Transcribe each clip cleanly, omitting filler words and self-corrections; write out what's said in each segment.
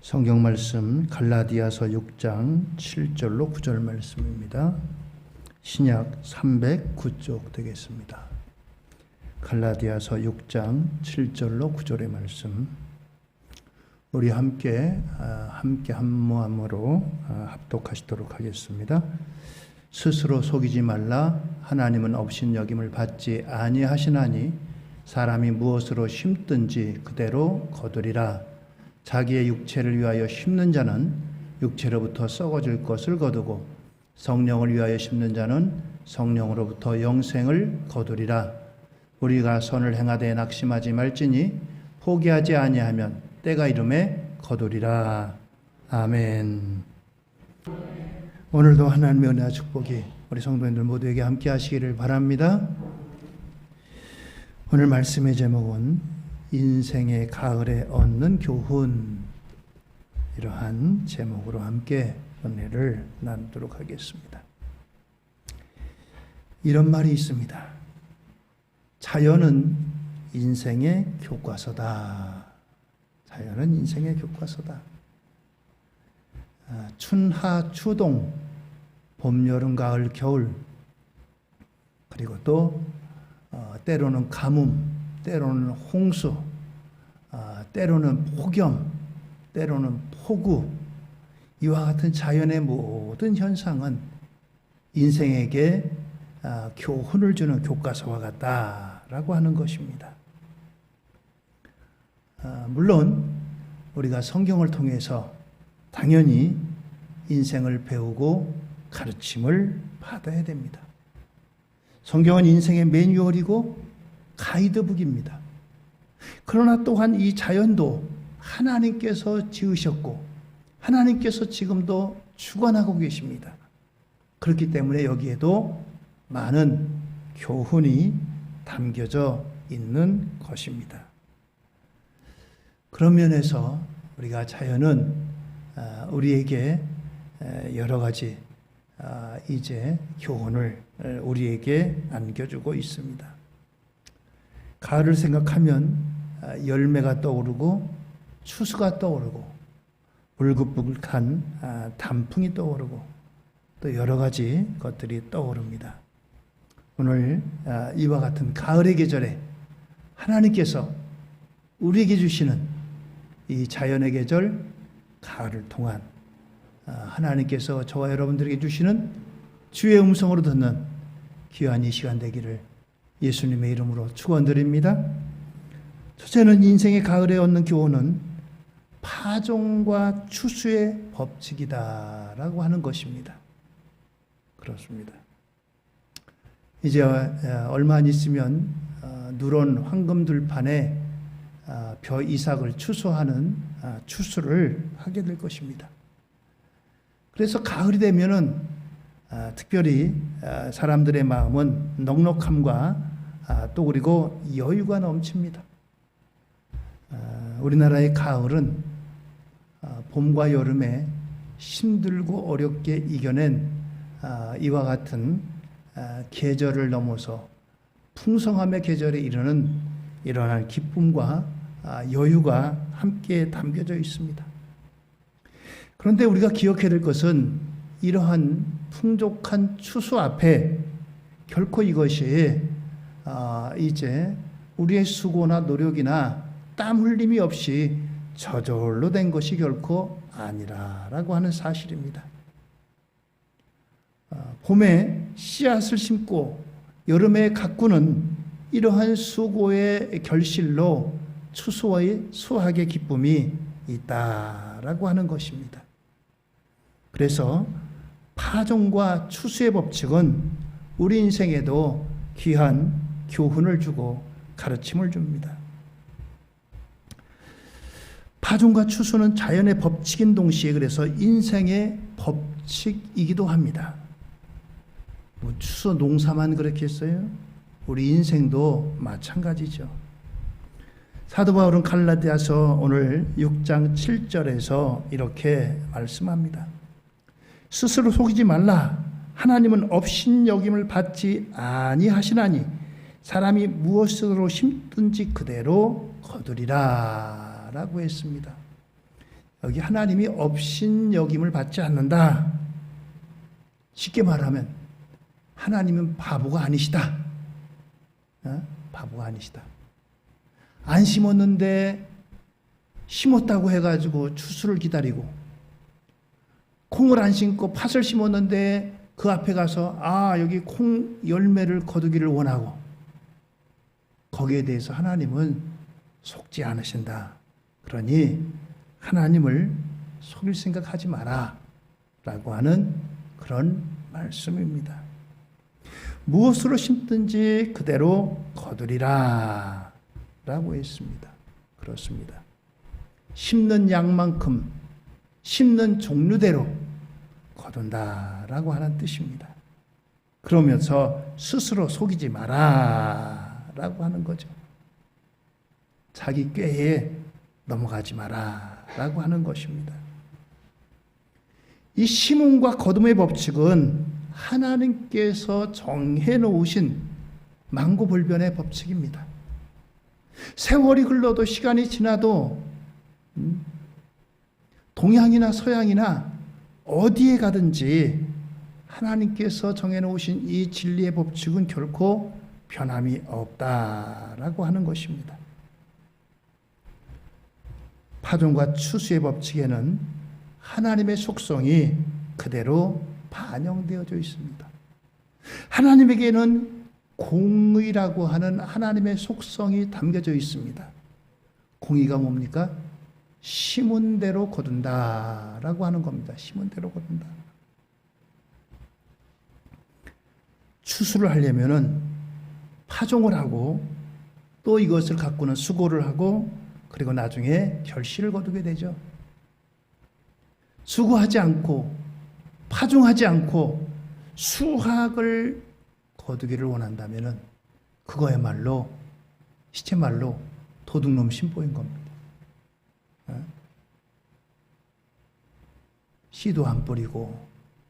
성경 말씀 갈라디아서 6장 7절로 9절 말씀입니다. 신약 309쪽 되겠습니다. 갈라디아서 6장 7절로 9절의 말씀. 우리 함께 한 마음으로 합독하시도록 하겠습니다. 스스로 속이지 말라. 하나님은 업신여김을 받지 아니하시나니 사람이 무엇으로 심든지 그대로 거두리라. 자기의 육체를 위하여 심는 자는 육체로부터 썩어질 것을 거두고 성령을 위하여 심는 자는 성령으로부터 영생을 거두리라. 우리가 선을 행하되 낙심하지 말지니 포기하지 아니하면 때가 이름에 거두리라. 아멘. 오늘도 하나님의 은혜와 축복이 우리 성도님들 모두에게 함께 하시기를 바랍니다. 오늘 말씀의 제목은 인생의 가을에 얻는 교훈, 이러한 제목으로 함께 은혜를 나누도록 하겠습니다. 이런 말이 있습니다. 자연은 인생의 교과서다. 자연은 인생의 교과서다. 춘하 추동, 봄 여름 가을 겨울, 그리고 또 때로는 가뭄, 때로는 홍수, 때로는 폭염, 때로는 폭우, 이와 같은 자연의 모든 현상은 인생에게 교훈을 주는 교과서와 같다라고 하는 것입니다. 물론 우리가 성경을 통해서 당연히 인생을 배우고 가르침을 받아야 됩니다. 성경은 인생의 매뉴얼이고 가이드북입니다. 그러나 또한 이 자연도 하나님께서 지으셨고 하나님께서 지금도 주관하고 계십니다. 그렇기 때문에 여기에도 많은 교훈이 담겨져 있는 것입니다. 그런 면에서 우리가 자연은 우리에게 여러 가지 이제 교훈을 우리에게 안겨주고 있습니다. 가을을 생각하면 열매가 떠오르고 추수가 떠오르고 울긋불긋한 단풍이 떠오르고 또 여러 가지 것들이 떠오릅니다. 오늘 이와 같은 가을의 계절에 하나님께서 우리에게 주시는 이 자연의 계절 가을을 통한 하나님께서 저와 여러분들에게 주시는 주의 음성으로 듣는 귀한 이 시간 되기를 예수님의 이름으로 축원드립니다. 첫째는 인생의 가을에 얻는 교훈은 파종과 추수의 법칙이다라고 하는 것입니다. 그렇습니다. 이제 얼마 안 있으면 누런 황금들판에 벼 이삭을 추수하는 추수를 하게 될 것입니다. 그래서 가을이 되면은 특별히 사람들의 마음은 넉넉함과 또 그리고 여유가 넘칩니다. 우리나라의 가을은 봄과 여름에 힘들고 어렵게 이겨낸 이와 같은 계절을 넘어서 풍성함의 계절에 이르는 이러한 기쁨과 여유가 함께 담겨져 있습니다. 그런데 우리가 기억해야 될 것은 이러한 풍족한 추수 앞에 결코 이것이 이제 우리의 수고나 노력이나 땀 흘림이 없이 저절로 된 것이 결코 아니라라고 하는 사실입니다. 봄에 씨앗을 심고 여름에 가꾸는 이러한 수고의 결실로 추수의 수확의 기쁨이 있다라고 하는 것입니다. 그래서 파종과 추수의 법칙은 우리 인생에도 귀한 교훈을 주고 가르침을 줍니다. 파종과 추수는 자연의 법칙인 동시에 그래서 인생의 법칙이기도 합니다. 추수 농사만 그렇게 했어요? 우리 인생도 마찬가지죠. 사도 바울은 갈라디아서 오늘 6장 7절에서 이렇게 말씀합니다. 스스로 속이지 말라. 하나님은 업신여김을 받지 아니하시나니 사람이 무엇으로 심든지 그대로 거두리라 라고 했습니다. 여기 하나님이 업신여김을 받지 않는다. 쉽게 말하면 하나님은 바보가 아니시다. 바보가 아니시다. 안 심었는데 심었다고 해가지고 추수를 기다리고, 콩을 안 심고 팥을 심었는데 그 앞에 가서 여기 콩 열매를 거두기를 원하고, 거기에 대해서 하나님은 속지 않으신다. 그러니 하나님을 속일 생각하지 마라 라고 하는 그런 말씀입니다. 무엇으로 심든지 그대로 거두리라 라고 했습니다. 그렇습니다. 심는 양만큼 심는 종류대로 거둔다 라고 하는 뜻입니다. 그러면서 스스로 속이지 마라 라고 하는 거죠. 자기 꾀에 넘어가지 마라 라고 하는 것입니다. 이 심음과 거둠의 법칙은 하나님께서 정해 놓으신 만고불변의 법칙입니다. 세월이 흘러도 시간이 지나도 동양이나 서양이나 어디에 가든지 하나님께서 정해놓으신 이 진리의 법칙은 결코 변함이 없다라고 하는 것입니다. 파종과 추수의 법칙에는 하나님의 속성이 그대로 반영되어져 있습니다. 하나님에게는 공의라고 하는 하나님의 속성이 담겨져 있습니다. 공의가 뭡니까? 심은 대로 거둔다라고 하는 겁니다. 심은 대로 거둔다. 추수를 하려면은 파종을 하고 또 이것을 갖고는 수고를 하고 그리고 나중에 결실을 거두게 되죠. 수고하지 않고 파종하지 않고 수확을 거두기를 원한다면은 그거야말로 시체말로 도둑놈 신보인 겁니다. 씨도 안 뿌리고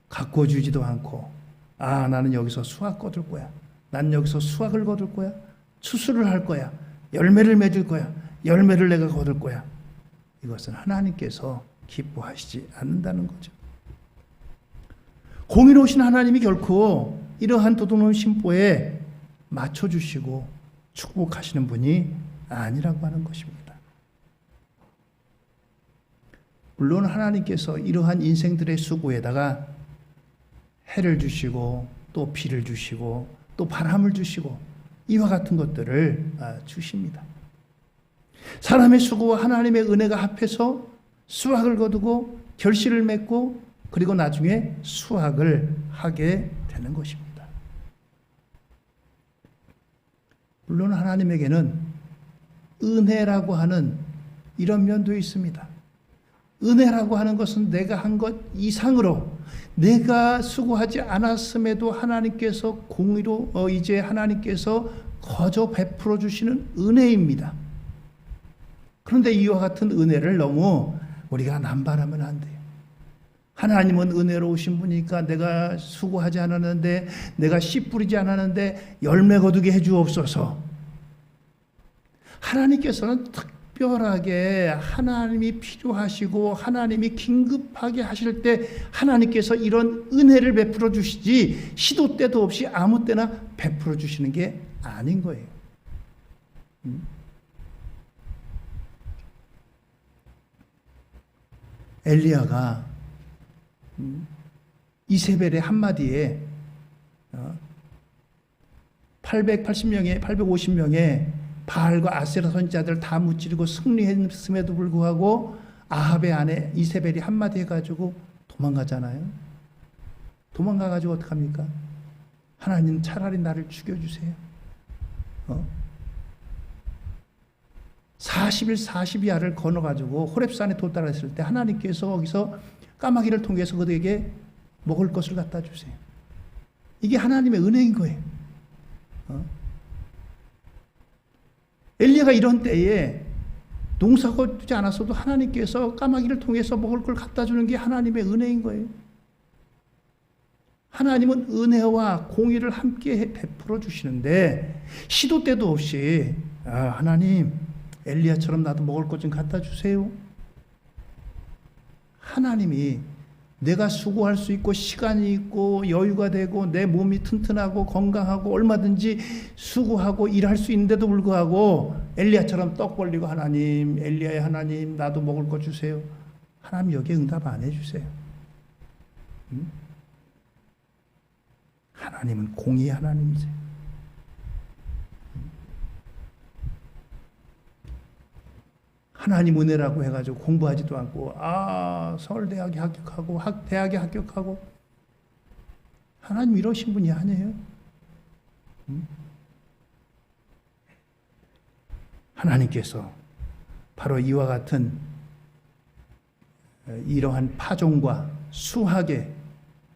가꿔주지도 않고 나는 여기서 수확 거둘 거야. 난 여기서 수확을 거둘 거야. 추수를 할 거야. 열매를 맺을 거야. 열매를 내가 거둘 거야. 이것은 하나님께서 기뻐하시지 않는다는 거죠. 공의로우신 하나님이 결코 이러한 도둑놈 심보에 맞춰주시고 축복하시는 분이 아니라고 하는 것입니다. 물론 하나님께서 이러한 인생들의 수고에다가 해를 주시고 또 비를 주시고 또 바람을 주시고 이와 같은 것들을 주십니다. 사람의 수고와 하나님의 은혜가 합해서 수확을 거두고 결실을 맺고 그리고 나중에 수확을 하게 되는 것입니다. 물론 하나님에게는 은혜라고 하는 이런 면도 있습니다. 은혜라고 하는 것은 내가 한 것 이상으로 내가 수고하지 않았음에도 하나님께서 공의로 이제 하나님께서 거저 베풀어 주시는 은혜입니다. 그런데 이와 같은 은혜를 너무 우리가 남발하면 안 돼요. 하나님은 은혜로우신 분이니까 내가 수고하지 않았는데 내가 씨 뿌리지 않았는데 열매 거두게 해 주옵소서. 하나님께서는 특별하게 하나님이 필요하시고 하나님이 긴급하게 하실 때 하나님께서 이런 은혜를 베풀어 주시지 시도 때도 없이 아무 때나 베풀어 주시는 게 아닌 거예요. 엘리야가 이세벨의 한마디에 880명의 850명의 바알과 아세라 선지자들 다 무찌르고 승리했음에도 불구하고 아합의 아내 이세벨이 한마디 해가지고 도망가잖아요. 도망가가지고 어떡합니까? 하나님 차라리 나를 죽여주세요. 40일 40야를 건너가지고 호렙산에 도달했을 때 하나님께서 거기서 까마귀를 통해서 그들에게 먹을 것을 갖다 주세요. 이게 하나님의 은혜인 거예요. 엘리야가 이런 때에 농사가 거두지 않았어도 하나님께서 까마귀를 통해서 먹을 걸 갖다 주는 게 하나님의 은혜인 거예요. 하나님은 은혜와 공의를 함께 베풀어 주시는데 시도 때도 없이 하나님 엘리야처럼 나도 먹을 것 좀 갖다 주세요. 하나님이 내가 수고할 수 있고 시간이 있고 여유가 되고 내 몸이 튼튼하고 건강하고 얼마든지 수고하고 일할 수 있는데도 불구하고 엘리야처럼 떡 벌리고 하나님, 엘리야의 하나님 나도 먹을 거 주세요. 하나님 여기에 응답 안 해주세요. 하나님은 공의 하나님이세요. 하나님 은혜라고 해가지고 공부하지도 않고 서울대학에 합격하고 대학에 합격하고 하나님 이러신 분이 아니에요. 하나님께서 바로 이와 같은 이러한 파종과 수학의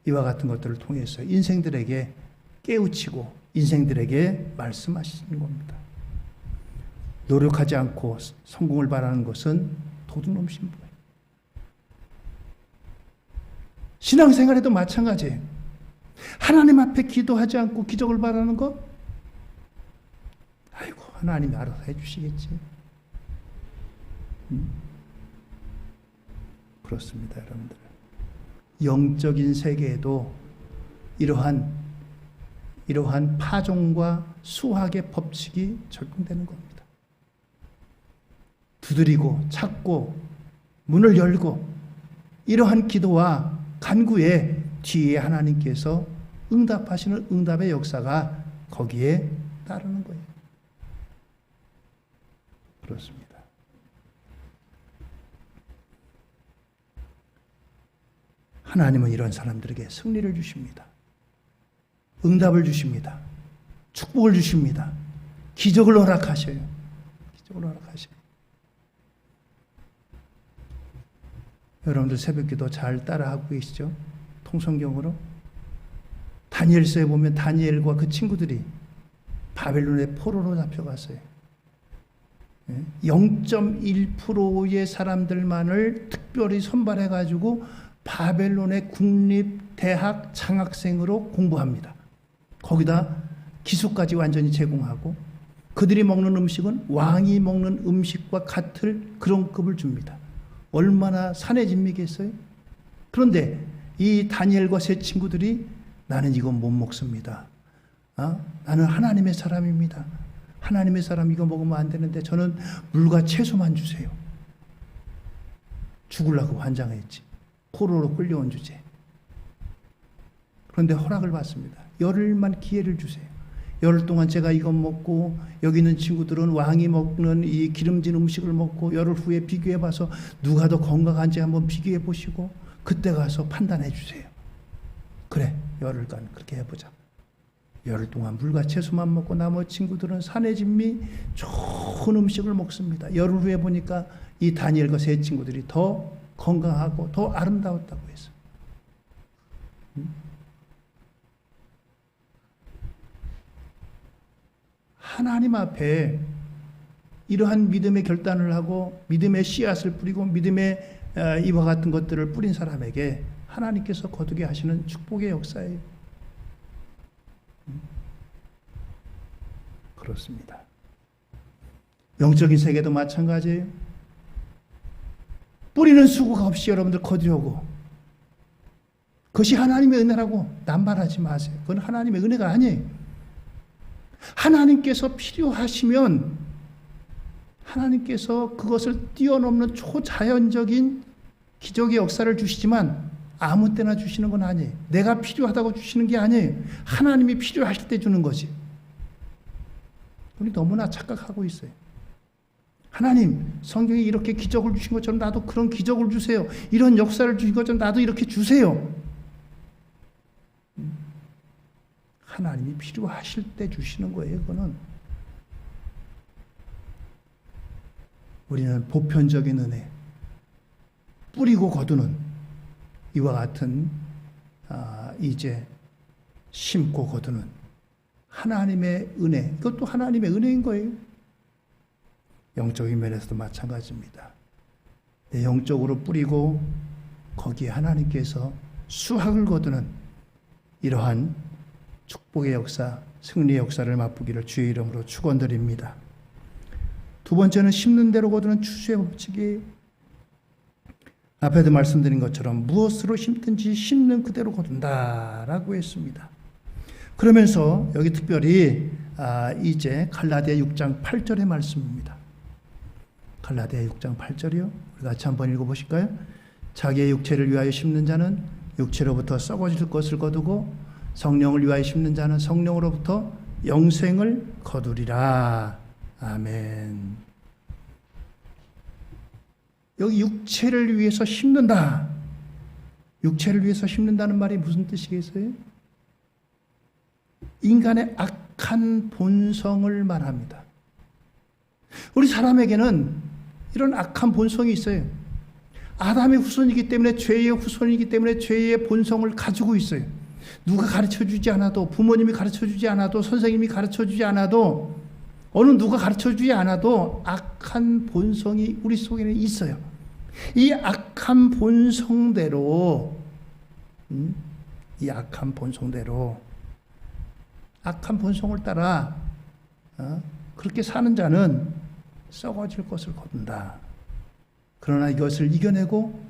이와 같은 것들을 통해서 인생들에게 깨우치고 인생들에게 말씀하시는 겁니다. 노력하지 않고 성공을 바라는 것은 도둑놈 신부예요. 신앙생활에도 마찬가지예요. 하나님 앞에 기도하지 않고 기적을 바라는 것? 아이고 하나님이 알아서 해주시겠지. 그렇습니다, 여러분들. 영적인 세계에도 이러한 파종과 수학의 법칙이 적용되는 겁니다. 두드리고 찾고 문을 열고 이러한 기도와 간구에 뒤에 하나님께서 응답하시는 응답의 역사가 거기에 따르는 거예요. 그렇습니다. 하나님은 이런 사람들에게 승리를 주십니다. 응답을 주십니다. 축복을 주십니다. 기적을 허락하셔요. 기적을 허락하셔요. 여러분들 새벽기도 잘 따라하고 계시죠? 통성경으로. 다니엘서에 보면 다니엘과 그 친구들이 바벨론의 포로로 잡혀갔어요. 0.1%의 사람들만을 특별히 선발해가지고 바벨론의 국립대학 장학생으로 공부합니다. 거기다 기숙까지 완전히 제공하고 그들이 먹는 음식은 왕이 먹는 음식과 같을 그런 급을 줍니다. 얼마나 산해진미겠어요? 그런데 이 다니엘과 세 친구들이 나는 이건 못 먹습니다. 나는 하나님의 사람입니다. 하나님의 사람 이거 먹으면 안 되는데 저는 물과 채소만 주세요. 죽으려고 환장했지. 포로로 끌려온 주제. 그런데 허락을 받습니다. 열흘만 기회를 주세요. 열흘 동안 제가 이것 먹고 여기 있는 친구들은 왕이 먹는 이 기름진 음식을 먹고 열흘 후에 비교해 봐서 누가 더 건강한지 한번 비교해 보시고 그때 가서 판단해 주세요. 그래, 열흘간 그렇게 해보자. 열흘 동안 물과 채소만 먹고 나머지 친구들은 산의 진미 좋은 음식을 먹습니다. 열흘 후에 보니까 이 다니엘과 세 친구들이 더 건강하고 더 아름다웠다고 했어요. 하나님 앞에 이러한 믿음의 결단을 하고 믿음의 씨앗을 뿌리고 믿음의 이와 같은 것들을 뿌린 사람에게 하나님께서 거두게 하시는 축복의 역사예요. 그렇습니다. 영적인 세계도 마찬가지예요. 뿌리는 수고가 없이 여러분들 거두려고 그것이 하나님의 은혜라고 남발하지 마세요. 그건 하나님의 은혜가 아니에요. 하나님께서 필요하시면 하나님께서 그것을 뛰어넘는 초자연적인 기적의 역사를 주시지만 아무 때나 주시는 건 아니에요. 내가 필요하다고 주시는 게 아니에요. 하나님이 필요하실 때 주는 거지. 우리 너무나 착각하고 있어요. 하나님, 성경에 이렇게 기적을 주신 것처럼 나도 그런 기적을 주세요. 이런 역사를 주신 것처럼 나도 이렇게 주세요. 하나님이 필요하실 때 주시는 거예요. 그거는 우리는 보편적인 은혜, 뿌리고 거두는 이와 같은 이제 심고 거두는 하나님의 은혜, 이것도 하나님의 은혜인 거예요. 영적인 면에서도 마찬가지입니다. 영적으로 뿌리고 거기에 하나님께서 수확을 거두는 이러한 축복의 역사, 승리의 역사를 맛보기를 주의 이름으로 축원드립니다. 두 번째는 심는 대로 거두는 추수의 법칙이에요. 앞에도 말씀드린 것처럼 무엇으로 심든지 심는 그대로 거둔다라고 했습니다. 그러면서 여기 특별히 이제 갈라디아 6장 8절의 말씀입니다. 갈라디아 6장 8절이요. 우리 같이 한번 읽어보실까요? 자기의 육체를 위하여 심는 자는 육체로부터 썩어질 것을 거두고 성령을 위하여 심는 자는 성령으로부터 영생을 거두리라. 아멘. 여기 육체를 위해서 심는다. 육체를 위해서 심는다는 말이 무슨 뜻이겠어요? 인간의 악한 본성을 말합니다. 우리 사람에게는 이런 악한 본성이 있어요. 아담의 후손이기 때문에 죄의 후손이기 때문에 죄의 본성을 가지고 있어요. 누가 가르쳐주지 않아도, 부모님이 가르쳐주지 않아도, 선생님이 가르쳐주지 않아도, 어느 누가 가르쳐주지 않아도 악한 본성이 우리 속에는 있어요. 이 악한 본성대로 악한 본성을 따라 그렇게 사는 자는 썩어질 것을 거둔다. 그러나 이것을 이겨내고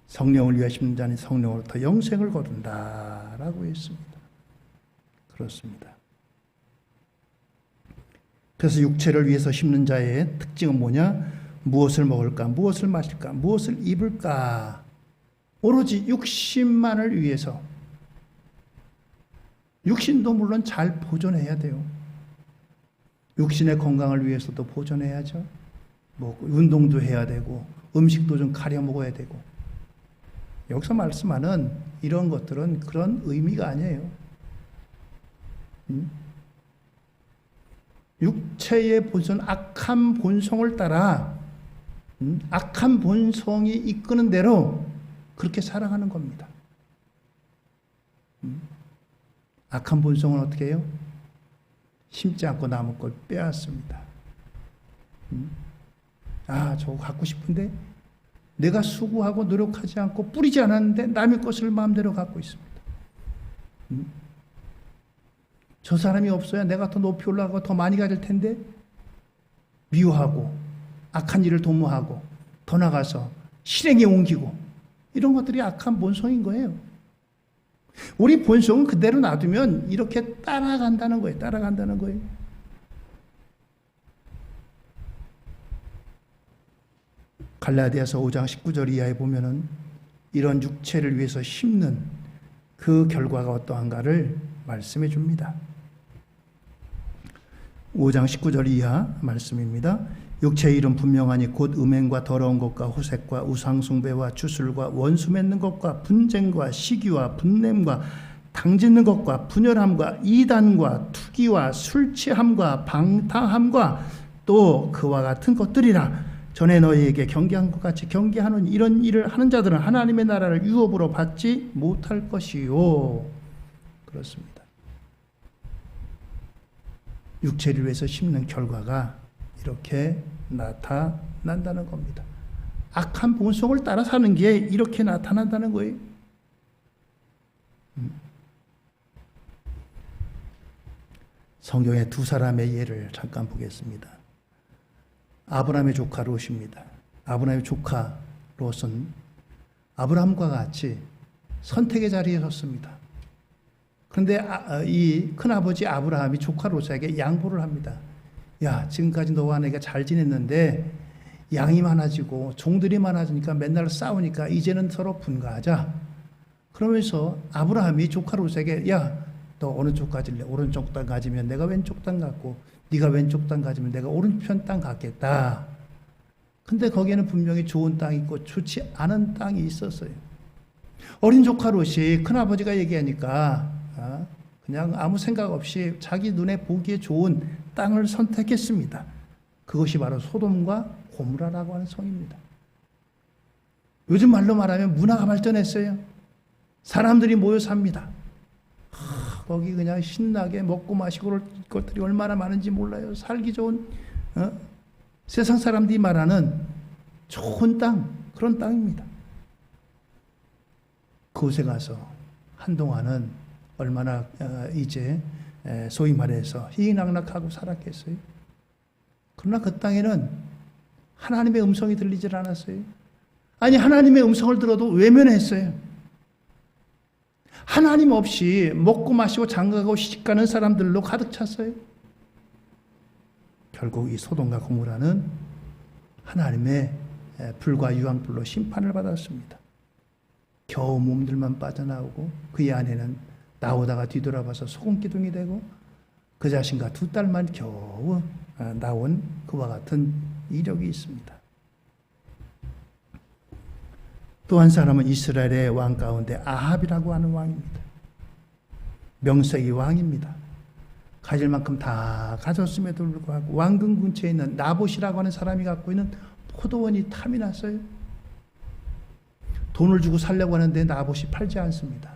성령을 위하여 심는 자는 성령으로부터 영생을 거둔다라고 했습니다. 그렇습니다. 그래서 육체를 위해서 심는 자의 특징은 뭐냐? 무엇을 먹을까? 무엇을 마실까? 무엇을 입을까? 오로지 육신만을 위해서. 육신도 물론 잘 보존해야 돼요. 육신의 건강을 위해서도 보존해야죠. 뭐 운동도 해야 되고 음식도 좀 가려 먹어야 되고. 여기서 말씀하는 이런 것들은 그런 의미가 아니에요. 육체의 본성, 악한 본성을 따라 악한 본성이 이끄는 대로 그렇게 살아가는 겁니다. 악한 본성은 어떻게 해요? 심지 않고 남의 걸 빼앗습니다. 저거 갖고 싶은데 내가 수고하고 노력하지 않고 뿌리지 않았는데 남의 것을 마음대로 갖고 있습니다. 저 사람이 없어야 내가 더 높이 올라가고 더 많이 가질 텐데 미워하고 악한 일을 도모하고 더 나가서 실행에 옮기고 이런 것들이 악한 본성인 거예요. 우리 본성은 그대로 놔두면 이렇게 따라간다는 거예요. 따라간다는 거예요. 갈라디아서 5장 19절 이하에 보면은 이런 육체를 위해서 심는 그 결과가 어떠한가를 말씀해 줍니다. 5장 19절 이하 말씀입니다. 육체의 일은 분명하니 곧 음행과 더러운 것과 호색과 우상숭배와 주술과 원수 맺는 것과 분쟁과 시기와 분냄과 당짓는 것과 분열함과 이단과 투기와 술취함과 방탕함과 또 그와 같은 것들이라. 전에 너희에게 경계한 것 같이 경계하는 이런 일을 하는 자들은 하나님의 나라를 유업으로 받지 못할 것이요. 그렇습니다. 육체를 위해서 심는 결과가 이렇게 나타난다는 겁니다. 악한 본성을 따라 사는 게 이렇게 나타난다는 거예요. 성경의 두 사람의 예를 잠깐 보겠습니다. 아브라함의 조카 롯입니다. 아브라함의 조카 롯은 아브라함과 같이 선택의 자리에 섰습니다. 그런데 이 큰아버지 아브라함이 조카 롯에게 양보를 합니다. 야, 지금까지 너와 내가 잘 지냈는데 양이 많아지고 종들이 많아지니까 맨날 싸우니까 이제는 서로 분가하자. 그러면서 아브라함이 조카 롯에게 야, 너 어느 쪽 가질래? 오른쪽 땅 가지면 내가 왼쪽 땅 갖고 네가 왼쪽 땅 가지면 내가 오른편 땅 갖겠다. 근데 거기에는 분명히 좋은 땅이 있고 좋지 않은 땅이 있었어요. 어린 조카 롯이 큰아버지가 얘기하니까 그냥 아무 생각 없이 자기 눈에 보기에 좋은 땅을 선택했습니다. 그것이 바로 소돔과 고모라라고 하는 성입니다. 요즘 말로 말하면 문화가 발전했어요. 사람들이 모여 삽니다. 거기 그냥 신나게 먹고 마시고 그럴 것들이 얼마나 많은지 몰라요. 살기 좋은 세상 사람들이 말하는 좋은 땅, 그런 땅입니다. 그곳에 가서 한동안은 얼마나 이제 소위 말해서 희희낙낙하고 살았겠어요. 그러나 그 땅에는 하나님의 음성이 들리질 않았어요. 아니 하나님의 음성을 들어도 외면했어요. 하나님 없이 먹고 마시고 장가가고 시집가는 사람들로 가득 찼어요. 결국 이 소돔과 고모라는 하나님의 불과 유황불로 심판을 받았습니다. 겨우 몸들만 빠져나오고 그의 아내는 나오다가 뒤돌아봐서 소금기둥이 되고 그 자신과 두 딸만 겨우 나온 그와 같은 이력이 있습니다. 또 한 사람은 이스라엘의 왕 가운데 아합이라고 하는 왕입니다. 명색이 왕입니다. 가질 만큼 다 가졌음에도 불구하고 왕궁 근처에 있는 나봇이라고 하는 사람이 갖고 있는 포도원이 탐이 났어요. 돈을 주고 살려고 하는데 나봇이 팔지 않습니다.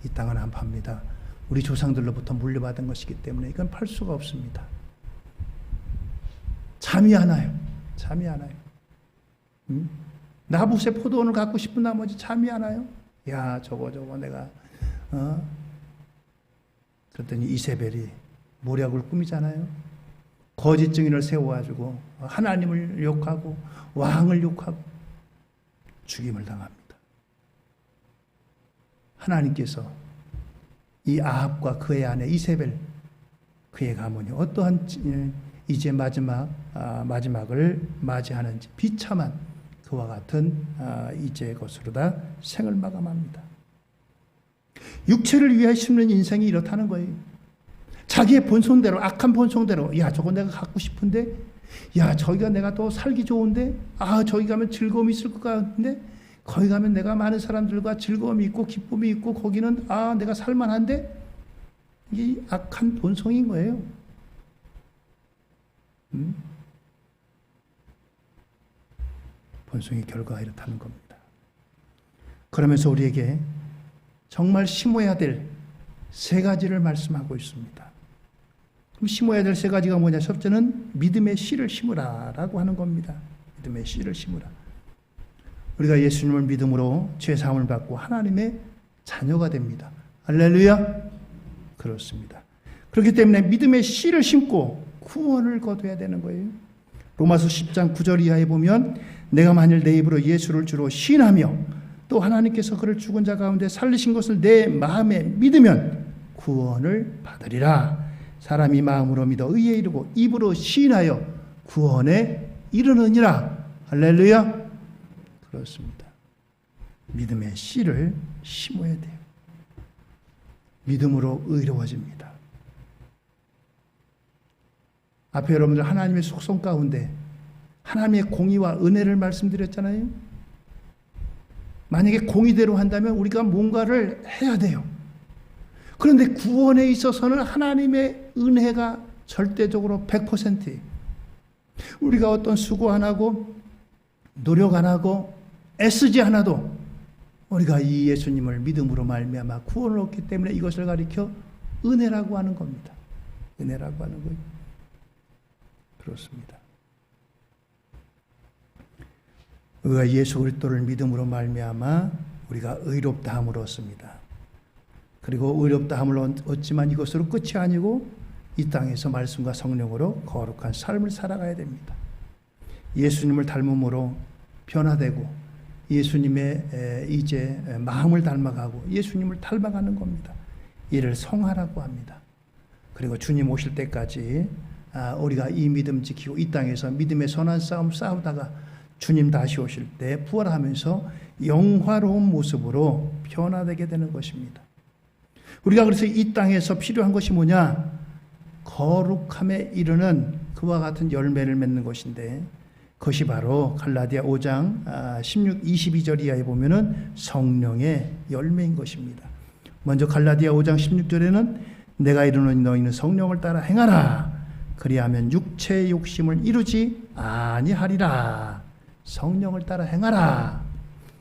이 땅은 안 팝니다. 우리 조상들로부터 물려받은 것이기 때문에 이건 팔 수가 없습니다. 잠이 안 와요. 잠이 안 와요. 나봇의 포도원을 갖고 싶은 나머지 잠이 안 와요. 야, 저거 내가 그랬더니 이세벨이 모략을 꾸미잖아요. 거짓 증인을 세워가지고 하나님을 욕하고 왕을 욕하고 죽임을 당합니다. 하나님께서 이 아합과 그의 아내 이세벨, 그의 가문이 어떠한 이제 마지막을 맞이하는지 비참한 그와 같은 이제 것으로다 생을 마감합니다. 육체를 위해 심는 인생이 이렇다는 거예요. 자기의 본성대로, 악한 본성대로, 야, 저거 내가 갖고 싶은데, 야, 저기가 내가 더 살기 좋은데, 아, 저기 가면 즐거움이 있을 것 같은데, 거기 가면 내가 많은 사람들과 즐거움이 있고 기쁨이 있고 거기는 아, 내가 살만한데, 이게 악한 본성인 거예요. 본성의 결과가 이렇다는 겁니다. 그러면서 우리에게 정말 심어야 될 세 가지를 말씀하고 있습니다. 그럼 심어야 될 세 가지가 뭐냐? 첫째는 믿음의 씨를 심으라라고 하는 겁니다. 믿음의 씨를 심으라. 우리가 예수님을 믿음으로 죄사함을 받고 하나님의 자녀가 됩니다. 할렐루야. 그렇습니다. 그렇기 때문에 믿음의 씨를 심고 구원을 거둬야 되는 거예요. 로마서 10장 9절 이하에 보면 내가 만일 내 입으로 예수를 주로 시인하며 또 하나님께서 그를 죽은 자 가운데 살리신 것을 내 마음에 믿으면 구원을 받으리라. 사람이 마음으로 믿어 의에 이르고 입으로 시인하여 구원에 이르느니라. 할렐루야. 그렇습니다. 믿음의 씨를 심어야 돼요. 믿음으로 의로워집니다. 앞에 여러분들 하나님의 속성 가운데 하나님의 공의와 은혜를 말씀드렸잖아요. 만약에 공의대로 한다면 우리가 뭔가를 해야 돼요. 그런데 구원에 있어서는 하나님의 은혜가 절대적으로 100%예요. 우리가 어떤 수고 안 하고 노력 안 하고 애쓰지 않아도 우리가 이 예수님을 믿음으로 말미암아 구원을 얻기 때문에 이것을 가리켜 은혜라고 하는 겁니다. 은혜라고 하는 거예요. 그렇습니다. 우리가 예수 그리스도를 믿음으로 말미암아 우리가 의롭다함을 얻습니다. 그리고 의롭다함을 얻지만 이것으로 끝이 아니고 이 땅에서 말씀과 성령으로 거룩한 삶을 살아가야 됩니다. 예수님을 닮음으로 변화되고 예수님의 이제 마음을 닮아가고 예수님을 닮아가는 겁니다. 이를 성화라고 합니다. 그리고 주님 오실 때까지 우리가 이 믿음 지키고 이 땅에서 믿음의 선한 싸움 싸우다가 주님 다시 오실 때 부활하면서 영화로운 모습으로 변화되게 되는 것입니다. 우리가 그래서 이 땅에서 필요한 것이 뭐냐? 거룩함에 이르는 그와 같은 열매를 맺는 것인데 그것이 바로 갈라디아 5장 16, 22절 이하에 보면은 성령의 열매인 것입니다. 먼저 갈라디아 5장 16절에는 내가 이르노니 너희는 성령을 따라 행하라. 그리하면 육체의 욕심을 이루지 아니하리라. 성령을 따라 행하라.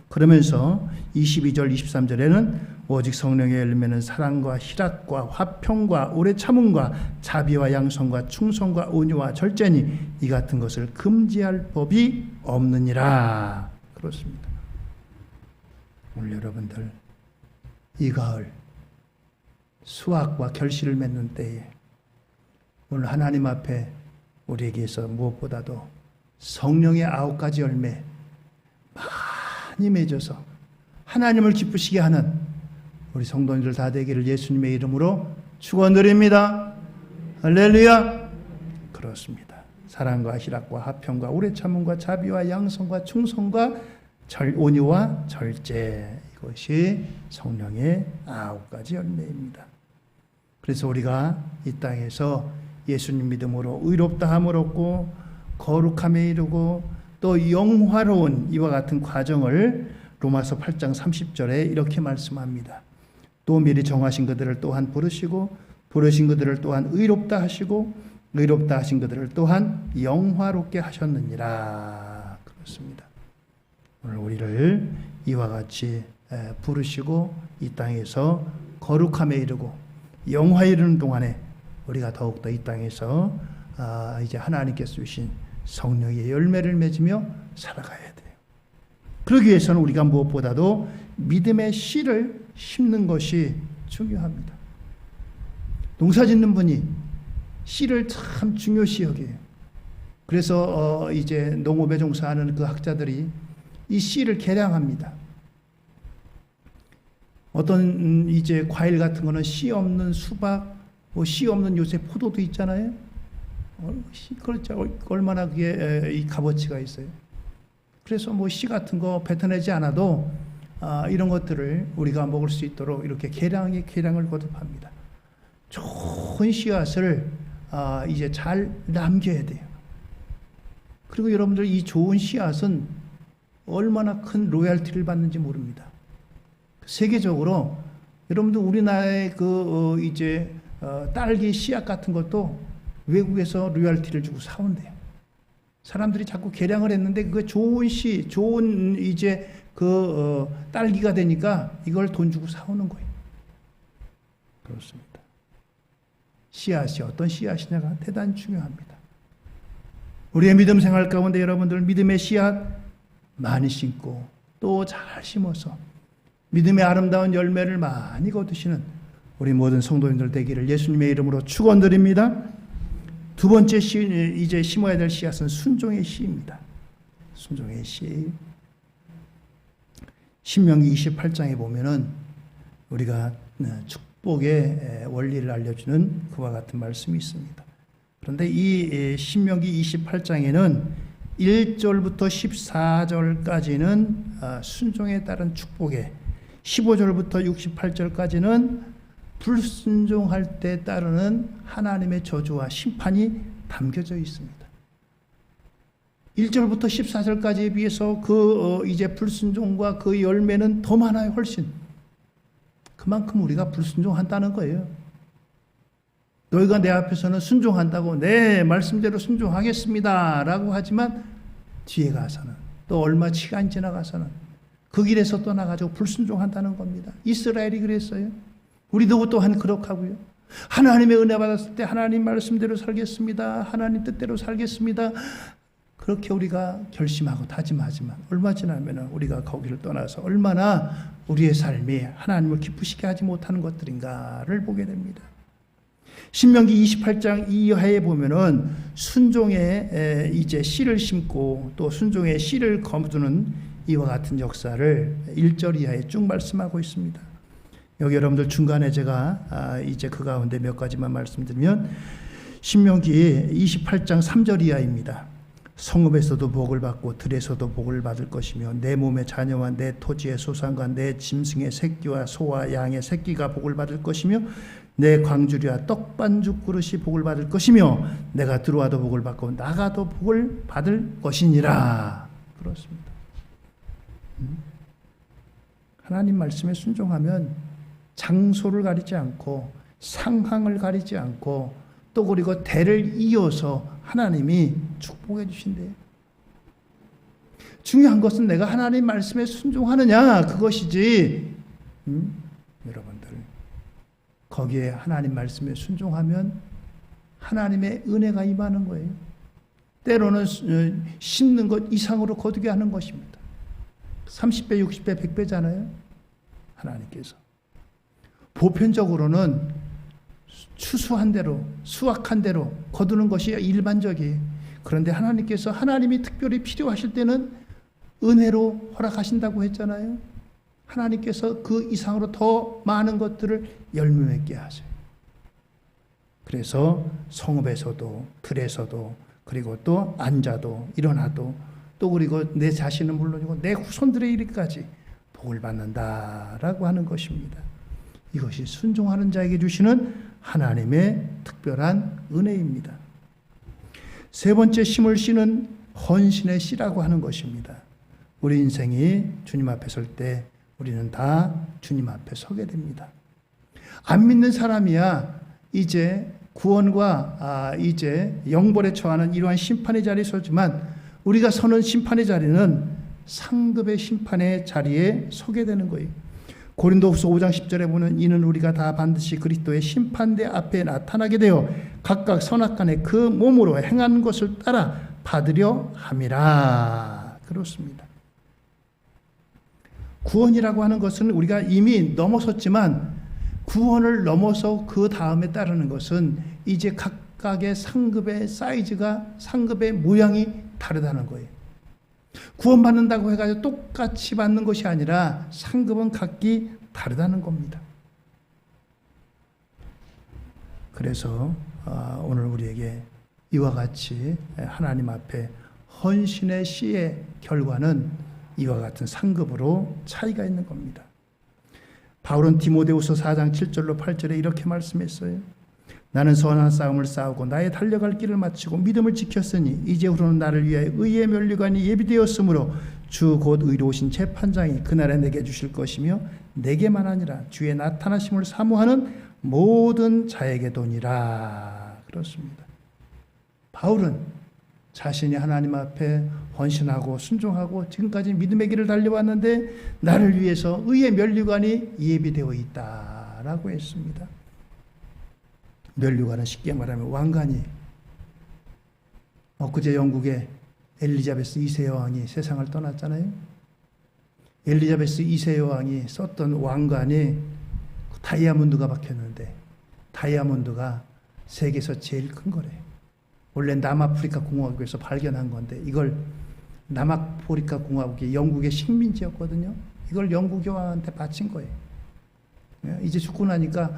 그러면서 22절 23절에는 오직 성령의 열매는 사랑과 희락과 화평과 오래 참음과 자비와 양성과 충성과 온유와 절제니 이 같은 것을 금지할 법이 없느니라. 그렇습니다. 오늘 여러분들 이 가을 수확과 결실을 맺는 때에 오늘 하나님 앞에 우리에게서 무엇보다도 성령의 9가지 열매 많이 맺어서 하나님을 기쁘시게 하는 우리 성도님들 다 되기를 예수님의 이름으로 축원드립니다. 할렐루야. 그렇습니다. 사랑과 희락과 화평과 오래 참음과 자비와 양성과 충성과 온유와 절제, 이것이 성령의 9가지 열매입니다. 그래서 우리가 이 땅에서 예수님 믿음으로 의롭다함을 얻고 거룩함에 이르고 또 영화로운 이와 같은 과정을 로마서 8장 30절에 이렇게 말씀합니다. 또 미리 정하신 그들을 또한 부르시고 부르신 그들을 또한 의롭다 하시고 의롭다 하신 그들을 또한 영화롭게 하셨느니라. 그렇습니다. 오늘 우리를 이와 같이 부르시고 이 땅에서 거룩함에 이르고 영화에 이르는 동안에 우리가 더욱더 이 땅에서 이제 하나님께서 주신 성령의 열매를 맺으며 살아가야 돼요. 그러기 위해서는 우리가 무엇보다도 믿음의 씨를 심는 것이 중요합니다. 농사 짓는 분이 씨를 참 중요시 여겨요. 그래서 이제 농업에 종사하는 그 학자들이 이 씨를 개량합니다. 어떤 이제 과일 같은 거는 씨 없는 수박, 뭐 씨 없는 요새 포도도 있잖아요. 그렇죠. 얼마나 그게 이 값어치가 있어요. 그래서 뭐 씨 같은 거 뱉어내지 않아도 이런 것들을 우리가 먹을 수 있도록 이렇게 계량을 거듭합니다. 좋은 씨앗을 이제 잘 남겨야 돼요. 그리고 여러분들 이 좋은 씨앗은 얼마나 큰 로열티를 받는지 모릅니다. 세계적으로 여러분들 우리나라의 그 이제 딸기 씨앗 같은 것도 외국에서 로열티를 주고 사온대요. 사람들이 자꾸 개량을 했는데 그 좋은 좋은 이제 그 딸기가 되니까 이걸 돈 주고 사오는 거예요. 그렇습니다. 씨앗이 어떤 씨앗이냐가 대단히 중요합니다. 우리의 믿음 생활 가운데 여러분들 믿음의 씨앗 많이 심고 또 잘 심어서 믿음의 아름다운 열매를 많이 거두시는 우리 모든 성도님들 되기를 예수님의 이름으로 축원드립니다. 두 번째 이제 심어야 될 씨앗은 순종의 씨입니다. 순종의 씨. 신명기 28장에 보면은 우리가 축복의 원리를 알려주는 그와 같은 말씀이 있습니다. 그런데 이 신명기 28장에는 1절부터 14절까지는 순종에 따른 축복에, 15절부터 68절까지는 불순종할 때 따르는 하나님의 저주와 심판이 담겨져 있습니다. 1절부터 14절까지에 비해서 이제 불순종과 그 열매는 더 많아요, 훨씬. 그만큼 우리가 불순종한다는 거예요. 너희가 내 앞에서는 순종한다고 내 말씀대로 순종하겠습니다 라고 하지만 뒤에 가서는 또 얼마 시간 지나가서는 그 길에서 떠나가지고 불순종한다는 겁니다. 이스라엘이 그랬어요. 우리도 또한 그렇다고요. 하나님의 은혜 받았을 때 하나님 말씀대로 살겠습니다. 하나님 뜻대로 살겠습니다. 그렇게 우리가 결심하고 다짐하지만 얼마 지나면 우리가 거기를 떠나서 얼마나 우리의 삶이 하나님을 기쁘시게 하지 못하는 것들인가를 보게 됩니다. 신명기 28장 이하에 보면은 순종의 이제 씨를 심고 또 순종의 씨를 거두는 이와 같은 역사를 1절 이하에 쭉 말씀하고 있습니다. 여기 여러분들 중간에 제가 이제 그 가운데 몇 가지만 말씀드리면 신명기 28장 3절 이하입니다. 성읍에서도 복을 받고 들에서도 복을 받을 것이며 내 몸의 자녀와 내 토지의 소산과 내 짐승의 새끼와 소와 양의 새끼가 복을 받을 것이며 내 광주리와 떡반죽 그릇이 복을 받을 것이며 내가 들어와도 복을 받고 나가도 복을 받을 것이니라. 그렇습니다. 하나님 말씀에 순종하면 장소를 가리지 않고 상황을 가리지 않고 또 그리고 대를 이어서 하나님이 축복해 주신대요. 중요한 것은 내가 하나님 말씀에 순종하느냐 그것이지. 여러분들 거기에 하나님 말씀에 순종하면 하나님의 은혜가 임하는 거예요. 때로는 심는 것 이상으로 거두게 하는 것입니다. 30배, 60배, 100배잖아요. 하나님께서. 보편적으로는 추수한 대로, 수확한 대로 거두는 것이 일반적이에요. 그런데 하나님께서 하나님이 특별히 필요하실 때는 은혜로 허락하신다고 했잖아요. 하나님께서 그 이상으로 더 많은 것들을 열매 맺게 하세요. 그래서 성읍에서도 들에서도 그리고 또 앉아도 일어나도 또 그리고 내 자신은 물론이고 내 후손들의 이르기까지 복을 받는다라고 하는 것입니다. 이것이 순종하는 자에게 주시는 하나님의 특별한 은혜입니다. 세 번째 심을 씨는 헌신의 씨라고 하는 것입니다. 우리 인생이 주님 앞에 설 때 우리는 다 주님 앞에 서게 됩니다. 안 믿는 사람이야 이제 구원과 이제 영벌에 처하는 이러한 심판의 자리에 서지만 우리가 서는 심판의 자리는 상급의 심판의 자리에 서게 되는 거예요. 고린도후서 5장 10절에 보면 이는 우리가 다 반드시 그리스도의 심판대 앞에 나타나게 되어 각각 선악간에 그 몸으로 행한 것을 따라 받으려 함이라. 그렇습니다. 구원이라고 하는 것은 우리가 이미 넘어섰지만 구원을 넘어서 그 다음에 따르는 것은 이제 각각의 상급의 사이즈가 상급의 모양이 다르다는 거예요. 구원받는다고 해가지고 똑같이 받는 것이 아니라 상급은 각기 다르다는 겁니다. 그래서 오늘 우리에게 이와 같이 하나님 앞에 헌신의 씨의 결과는 이와 같은 상급으로 차이가 있는 겁니다. 바울은 디모데후서 4장 7절로 8절에 이렇게 말씀했어요. 나는 선한 싸움을 싸우고 나의 달려갈 길을 마치고 믿음을 지켰으니 이제후로는 나를 위하여 의의 면류관이 예비되었으므로 주 곧 의로우신 재판장이 그날에 내게 주실 것이며 내게만 아니라 주의 나타나심을 사모하는 모든 자에게도니라. 그렇습니다. 바울은 자신이 하나님 앞에 헌신하고 순종하고 지금까지 믿음의 길을 달려왔는데 나를 위해서 의의 면류관이 예비되어 있다라고 했습니다. 면류관은 쉽게 말하면 왕관이 엊그제 영국의 엘리자베스 2세 여왕이 세상을 떠났잖아요. 엘리자베스 2세 여왕이 썼던 왕관이 다이아몬드가 박혔는데 다이아몬드가 세계에서 제일 큰 거래요. 원래 남아프리카 공화국에서 발견한 건데 이걸 남아프리카 공화국이 영국의 식민지였거든요. 이걸 영국 여왕한테 바친 거예요. 이제 죽고 나니까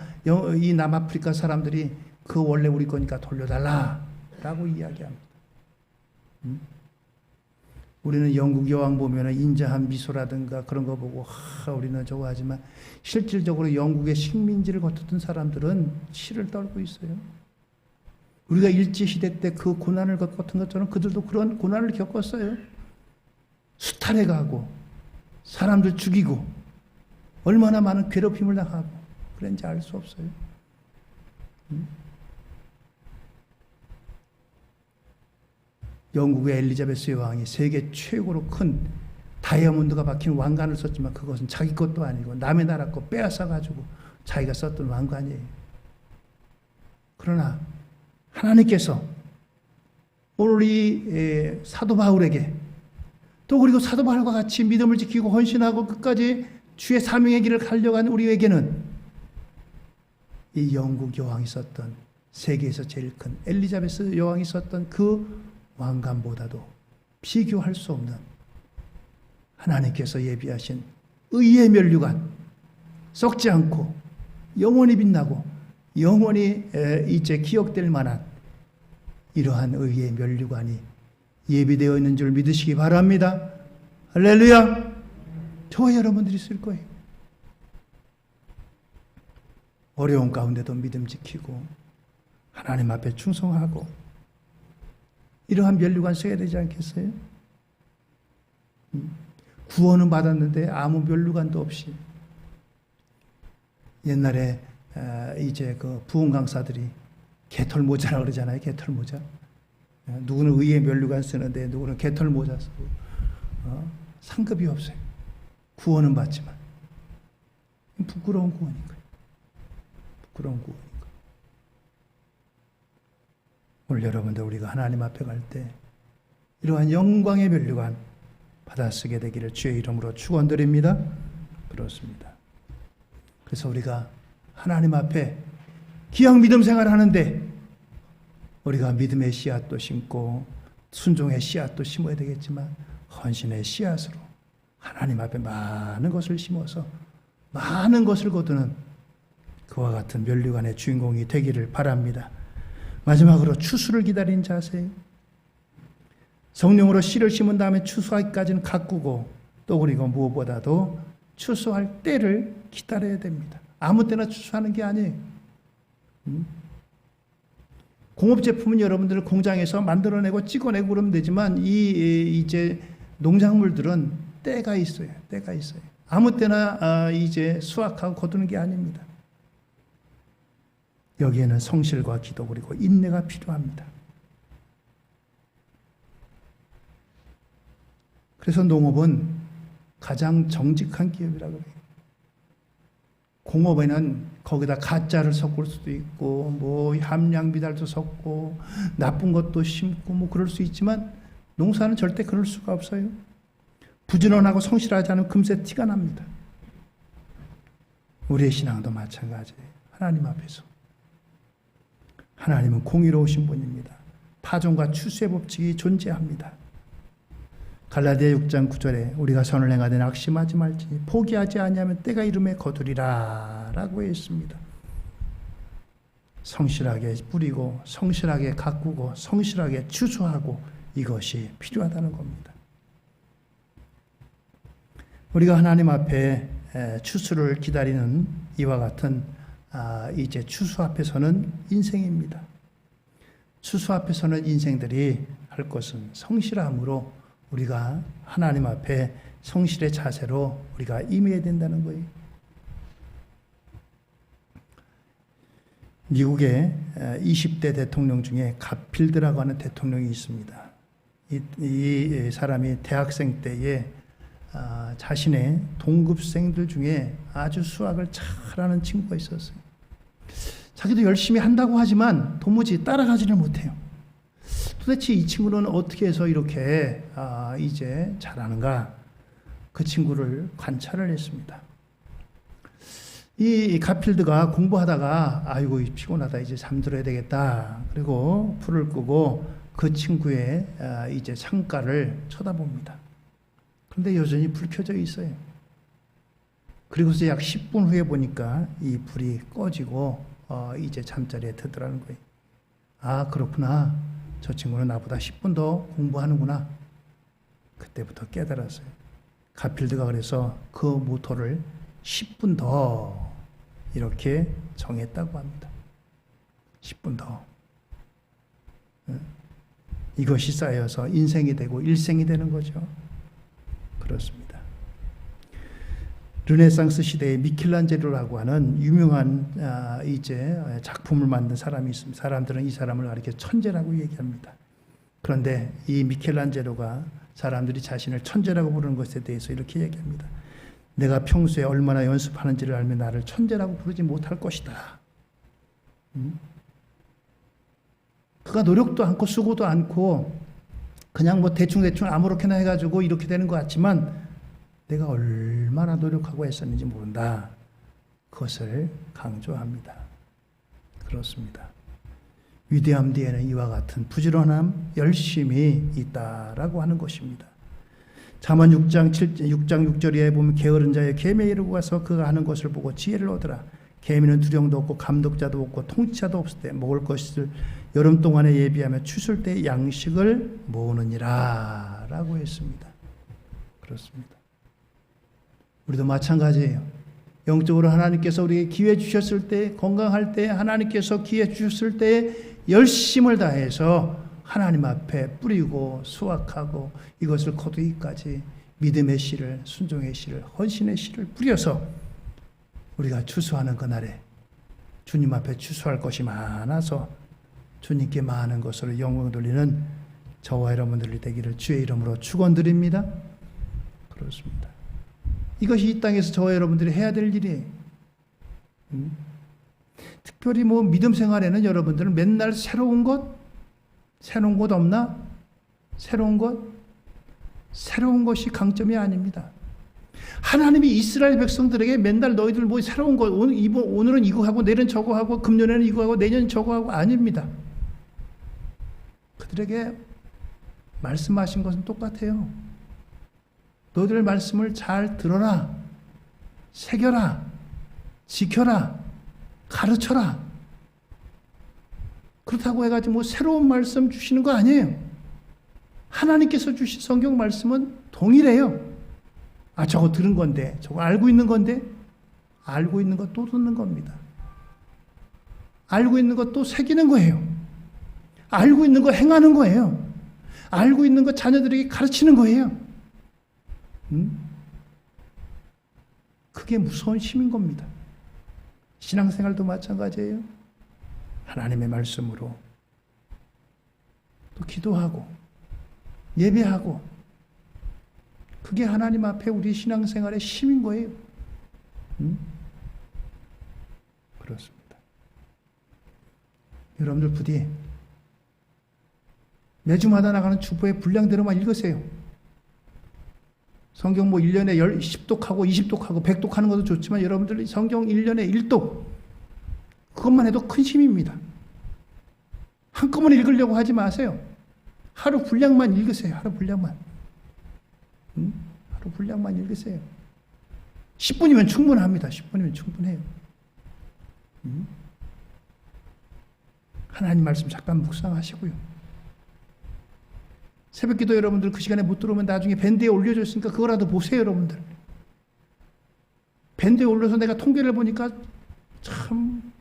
이 남아프리카 사람들이 그 원래 우리 거니까 돌려달라라고 이야기합니다. 우리는 영국 여왕 보면 인자한 미소라든가 그런 거 보고 우리는 저거 하지만 실질적으로 영국의 식민지를 거쳤던 사람들은 치를 떨고 있어요. 우리가 일제시대 때 그 고난을 겪었던 것처럼 그들도 그런 고난을 겪었어요. 수탈해 가고 사람들 죽이고 얼마나 많은 괴롭힘을 당하고 그런지 알 수 없어요. 영국의 엘리자베스 여왕이 세계 최고로 큰 다이아몬드가 박힌 왕관을 썼지만 그것은 자기 것도 아니고 남의 나라 거 빼앗아 가지고 자기가 썼던 왕관이에요. 그러나 하나님께서 오늘 이 사도 바울에게 또 그리고 사도 바울과 같이 믿음을 지키고 헌신하고 끝까지 주의 사명의 길을 가려간 우리에게는 이 영국 여왕이 썼던 세계에서 제일 큰 엘리자베스 여왕이 썼던 그 왕관보다도 비교할 수 없는 하나님께서 예비하신 의의 면류관, 썩지 않고 영원히 빛나고 영원히 이제 기억될 만한 이러한 의의 면류관이 예비되어 있는 줄 믿으시기 바랍니다. 할렐루야. 저와 여러분들이 쓸 거예요. 어려운 가운데도 믿음 지키고 하나님 앞에 충성하고 이러한 면류관 써야 되지 않겠어요? 구원은 받았는데 아무 면류관도 없이 옛날에 이제 그 부흥 강사들이 개털 모자라 그러잖아요. 개털 모자. 누구는 의의 면류관 쓰는데 누구는 개털 모자 쓰고 상급이 없어요. 구원은 받지만 부끄러운 구원인 거예요. 부끄러운 구원인 거예요. 오늘 여러분들 우리가 하나님 앞에 갈 때 이러한 영광의 면류관 받아쓰게 되기를 주의 이름으로 축원드립니다. 그렇습니다. 그래서 우리가 하나님 앞에 기왕 믿음 생활을 하는데 우리가 믿음의 씨앗도 심고 순종의 씨앗도 심어야 되겠지만 헌신의 씨앗으로 하나님 앞에 많은 것을 심어서 많은 것을 거두는 그와 같은 면류관의 주인공이 되기를 바랍니다. 마지막으로 추수를 기다린 자세. 성령으로 씨를 심은 다음에 추수하기까지는 가꾸고 또 그리고 무엇보다도 추수할 때를 기다려야 됩니다. 아무 때나 추수하는 게 아니에요. 공업제품은 여러분들 공장에서 만들어내고 찍어내고 그러면 되지만 이제 농작물들은 때가 있어요. 때가 있어요. 아무 때나 이제 수확하고 거두는 게 아닙니다. 여기에는 성실과 기도 그리고 인내가 필요합니다. 그래서 농업은 가장 정직한 기업이라고 해요. 공업에는 거기다 가짜를 섞을 수도 있고 뭐 함량 비달도 섞고 나쁜 것도 심고 뭐 그럴 수 있지만 농사는 절대 그럴 수가 없어요. 부지런하고 성실하지 않으면 금세 티가 납니다. 우리의 신앙도 마찬가지예요. 하나님 앞에서. 하나님은 공의로우신 분입니다. 파종과 추수의 법칙이 존재합니다. 갈라디아 6장 9절에 우리가 선을 행하되 낙심하지 말지니 포기하지 아니하면 때가 이름에 거두리라 라고 했습니다. 성실하게 뿌리고 성실하게 가꾸고 성실하게 추수하고 이것이 필요하다는 겁니다. 우리가 하나님 앞에 추수를 기다리는 이와 같은 이제 추수 앞에서는 인생입니다. 추수 앞에서는 인생들이 할 것은 성실함으로 우리가 하나님 앞에 성실의 자세로 우리가 임해야 된다는 거예요. 미국의 20대 대통령 중에 가필드라고 하는 대통령이 있습니다. 이 사람이 대학생 때에 자신의 동급생들 중에 아주 수학을 잘하는 친구가 있었어요. 자기도 열심히 한다고 하지만 도무지 따라가지를 못해요. 도대체 이 친구는 어떻게 해서 이렇게 이제 잘하는가? 그 친구를 관찰을 했습니다. 이 가필드가 공부하다가 아이고 피곤하다 이제 잠들어야 되겠다. 그리고 불을 끄고 그 친구의 이제 창가를 쳐다봅니다. 그런데 여전히 불 켜져 있어요. 그리고서 약 10분 후에 보니까 이 불이 꺼지고 이제 잠자리에 들더라는 거예요. 아 그렇구나. 저 친구는 나보다 10분 더 공부하는구나. 그때부터 깨달았어요. 가필드가 그래서 그 모토를 10분 더 이렇게 정했다고 합니다. 10분 더. 이것이 쌓여서 인생이 되고 일생이 되는 거죠. 그렇습니다. 르네상스 시대에 미켈란젤로라고 하는 유명한 이제 작품을 만든 사람이 있습니다. 사람들은 이 사람을 이렇게 천재라고 얘기합니다. 그런데 이 미켈란젤로가 사람들이 자신을 천재라고 부르는 것에 대해서 이렇게 얘기합니다. 내가 평소에 얼마나 연습하는지를 알면 나를 천재라고 부르지 못할 것이다. 그가 노력도 않고 수고도 않고 그냥 뭐 대충 아무렇게나 해가지고 이렇게 되는 것 같지만 내가 얼마나 노력하고 했었는지 모른다. 그것을 강조합니다. 그렇습니다. 위대함 뒤에는 이와 같은 부지런함, 열심이 있다라고 하는 것입니다. 잠언 6장 6절에 보면 게으른 자의 계매에 이르고 가서 그가 하는 것을 보고 지혜를 얻으라. 계미는 두령도 없고 감독자도 없고 통치자도 없을 때 먹을 것을 여름 동안에 예비하며 추술 때 양식을 모으느니라 라고 했습니다. 그렇습니다. 우리도 마찬가지예요. 영적으로 하나님께서 우리에게 기회 주셨을 때, 건강할 때, 하나님께서 기회 주셨을 때 열심을 다해서 하나님 앞에 뿌리고 수확하고 이것을 거두기까지 믿음의 씨를, 순종의 씨를, 헌신의 씨를 뿌려서 우리가 추수하는 그날에 주님 앞에 추수할 것이 많아서 주님께 많은 것으로 영광 돌리는 저와 여러분들이 되기를 주의 이름으로 축원드립니다. 그렇습니다. 이것이 이 땅에서 저와 여러분들이 해야 될 일이에요. 특별히 뭐 믿음 생활에는 여러분들은 맨날 새로운 것 없나? 새로운 것이 강점이 아닙니다. 하나님이 이스라엘 백성들에게 맨날 너희들 뭐 새로운 것, 오늘은 이거 하고 내일은 저거 하고 금년에는 이거 하고 내년 저거 하고 아닙니다. 그들에게 말씀하신 것은 똑같아요. 너희들 말씀을 잘 들어라, 새겨라, 지켜라, 가르쳐라. 그렇다고 해가지고 뭐 새로운 말씀 주시는 거 아니에요. 하나님께서 주신 성경 말씀은 동일해요. 아, 저거 들은 건데, 저거 알고 있는 건데, 알고 있는 거 또 듣는 겁니다. 알고 있는 거 또 새기는 거예요. 알고 있는 거 행하는 거예요. 알고 있는 거 자녀들에게 가르치는 거예요. 그게 무서운 힘인 겁니다. 신앙생활도 마찬가지예요. 하나님의 말씀으로 또 기도하고 예배하고, 그게 하나님 앞에 우리 신앙생활의 힘인 거예요. 그렇습니다. 여러분들 부디 매주마다 나가는 주보의 분량대로만 읽으세요. 성경 뭐 1년에 10독하고 20독하고 100독 하는 것도 좋지만, 여러분들 성경 1년에 1독, 그것만 해도 큰 힘입니다. 한꺼번에 읽으려고 하지 마세요. 하루 분량만 읽으세요. 하루 분량만. 하루 분량만 읽으세요. 10분이면 충분합니다. 10분이면 충분해요. 하나님 말씀 잠깐 묵상하시고요. 새벽기도 여러분들 그 시간에 못 들어오면 나중에 밴드에 올려져 있으니까 그거라도 보세요, 여러분들. 밴드에 올려서 내가 통계를 보니까 참,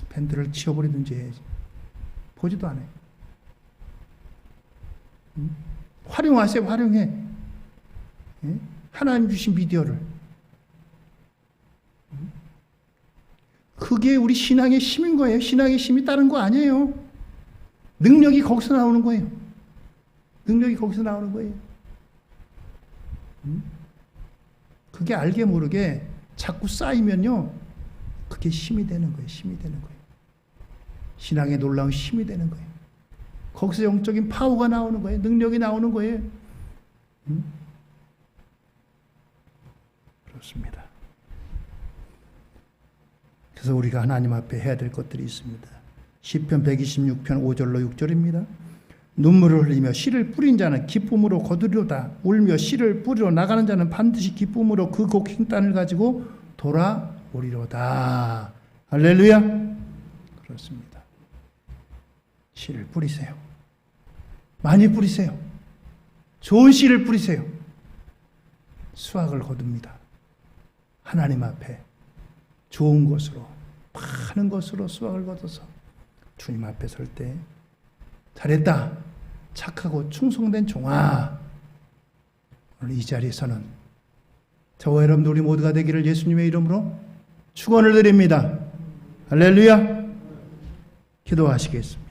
밴드를 지워버리든지 해야지. 보지도 않아요. 활용하세요, 활용해. 예? 하나님 주신 미디어를. 그게 우리 신앙의 힘인 거예요. 신앙의 힘이 다른 거 아니에요. 능력이 거기서 나오는 거예요. 능력이 거기서 나오는 거예요. 그게 알게 모르게 자꾸 쌓이면요, 그게 힘이 되는 거예요. 힘이 되는 거예요. 신앙의 놀라운 힘이 되는 거예요. 거기서 영적인 파워가 나오는 거예요. 능력이 나오는 거예요. 그렇습니다. 그래서 우리가 하나님 앞에 해야 될 것들이 있습니다. 시편 126편 5절로 6절입니다. 눈물을 흘리며 씨를 뿌린 자는 기쁨으로 거두리로다. 울며 씨를 뿌리러 나가는 자는 반드시 기쁨으로 그 곡힌 땅을 가지고 돌아오리로다. 할렐루야. 그렇습니다. 씨를 뿌리세요. 많이 뿌리세요. 좋은 씨를 뿌리세요. 수확을 거둡니다. 하나님 앞에 좋은 것으로, 많은 것으로 수확을 거둬서 주님 앞에 설 때 잘했다, 착하고 충성된 종아. 오늘 이 자리에서는 저와 여러분들 우리 모두가 되기를 예수님의 이름으로 축원을 드립니다. 할렐루야. 기도하시겠습니다.